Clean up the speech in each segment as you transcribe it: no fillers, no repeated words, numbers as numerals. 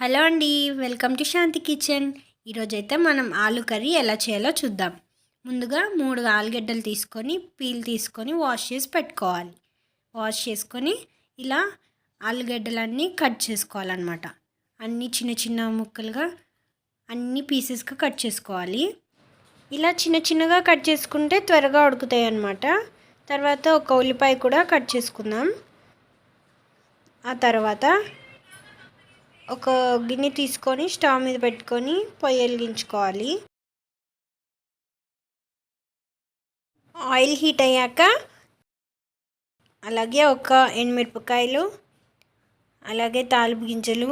Hello అండి, welcome to Shanti kitchen. ఈరోజైతే మనం ఆలు కర్రీ ఎలా చేయాలో చూద్దాం. ముందుగా 3 ఆలుగడ్డలు తీసుకొని పీల్ తీసుకొని వాష్ చేసి పెట్టుకోవాలి. వాష్ చేసుకొని ఇలా ఆలుగడ్డలన్నీ కట్ చేసుకోవాలన్నమాట. అన్నీ చిన్న చిన్న ముక్కలుగా అన్ని పీసెస్గా కట్ చేసుకోవాలి. ఇలా చిన్న చిన్నగా కట్ చేసుకుంటే త్వరగా ఉడుకుతాయి అన్నమాట. తర్వాత ఒక ఉల్లిపాయ కూడా కట్ చేసుకుందాం. ఆ తర్వాత ఒక గిన్నె తీసుకొని స్టవ్ మీద పెట్టుకొని పొయ్యి వెలిగించుకోవాలి. ఆయిల్ హీట్ అయ్యాక అలాగే ఒక ఎండుమిరపకాయలు, అలాగే తాలింపు గింజలు,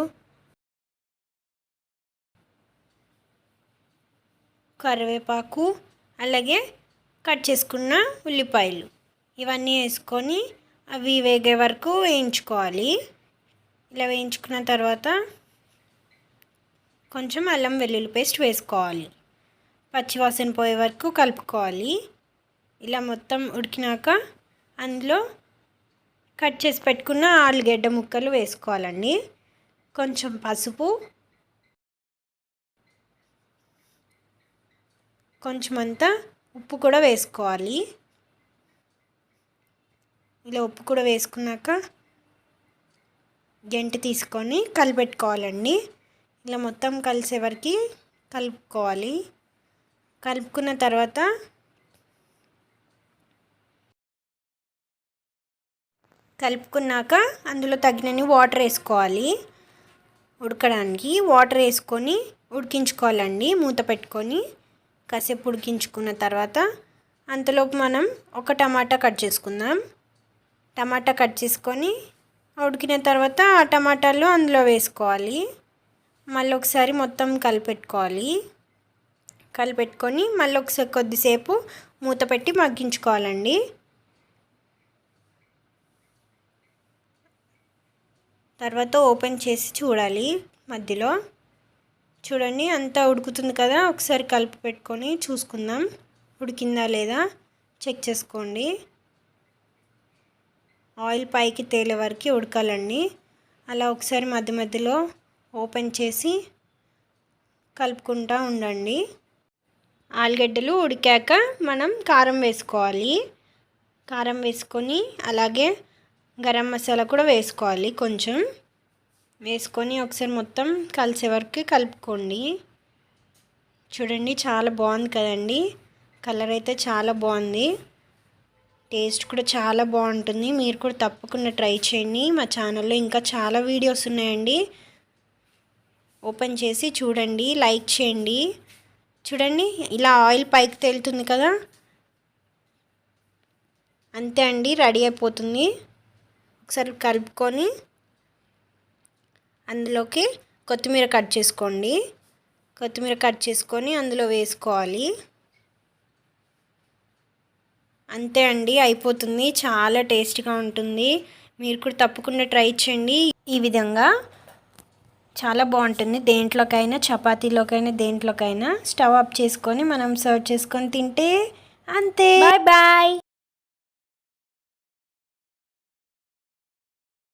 కరివేపాకు, అలాగే కట్ చేసుకున్న ఉల్లిపాయలు ఇవన్నీ వేసుకొని అవి వేగే వరకు వేయించుకోవాలి. ఇలా వేయించుకున్న తర్వాత కొంచెం అల్లం వెల్లుల్లి పేస్ట్ వేసుకోవాలి. పచ్చివాసన పోయే వరకు కలుపుకోవాలి. ఇలా మొత్తం ఉడికినాక అందులో కట్ చేసి పెట్టుకున్న ఆలుగడ్డ ముక్కలు వేసుకోవాలండి. కొంచెం పసుపు, కొంచెం అంతా ఉప్పు కూడా వేసుకోవాలి. ఇలా ఉప్పు కూడా వేసుకున్నాక గంటె తీసుకొని కలిపెట్టుకోవాలండి. ఇలా మొత్తం కలిసే వరకు కలుపుకోవాలి. కలుపుకున్న తర్వాత కలుపుకున్నాక అందులో తగినన్ని వాటర్ వేసుకోవాలి. ఉడకడానికి వాటర్ వేసుకొని ఉడికించుకోవాలండి. మూత పెట్టుకొని కాసేపు ఉడికించుకున్న తర్వాత అంతలోపు మనం ఒక టమాటా కట్ చేసుకుందాం. టమాటా కట్ చేసుకొని ఉడికిన తర్వాత ఆ టమాటాలు అందులో వేసుకోవాలి. మళ్ళీ ఒకసారి మొత్తం కలిపెట్టుకోవాలి. కలిపెట్టుకొని మళ్ళీ ఒకసారి కొద్దిసేపు మూత పెట్టి మగ్గించుకోవాలండి. తర్వాత ఓపెన్ చేసి చూడాలి. మధ్యలో చూడండి అంతా ఉడుకుతుంది కదా, ఒకసారి కలిపి పెట్టుకొని చూసుకుందాం ఉడికిందా లేదా చెక్ చేసుకోండి. ఆయిల్ పైకి తేలే వరకు ఉడకాలండి. అలా ఒకసారి మధ్య మధ్యలో ఓపెన్ చేసి కలుపుకుంటూ ఉండండి. ఆలుగడ్డలు ఉడికాక మనం కారం వేసుకోవాలి. కారం వేసుకొని అలాగే గరం మసాలా కూడా వేసుకోవాలి. కొంచెం వేసుకొని ఒకసారి మొత్తం కలిసే వరకు కలుపుకోండి. చూడండి చాలా బాగుంది కదండి. కలర్ అయితే చాలా బాగుంది. టేస్ట్ కూడా చాలా బాగుంటుంది. మీరు కూడా తప్పకుండా ట్రై చేయండి. మా ఛానల్లో ఇంకా చాలా వీడియోస్ ఉన్నాయండి. ఓపెన్ చేసి చూడండి, లైక్ చేయండి. చూడండి ఇలా ఆయిల్ పైకి తేలుతుంది కదా, అంతే అండి, రెడీ అయిపోతుంది. ఒకసారి కలుపుకొని అందులోకి కొత్తిమీర కట్ చేసుకోండి. కొత్తిమీర కట్ చేసుకొని అందులో వేసుకోవాలి. అంతే అండి, అయిపోతుంది. చాలా టేస్టీగా ఉంటుంది. మీరు కూడా తప్పకుండా ట్రై చేయండి. ఈ విధంగా చాలా బాగుంటుంది. దేంట్లోకైనా, చపాతీలోకైనా, దేంట్లోకైనా స్టవ్ ఆఫ్ చేసుకొని మనం సర్వ్ చేసుకొని తింటే అంతే. Bye bye.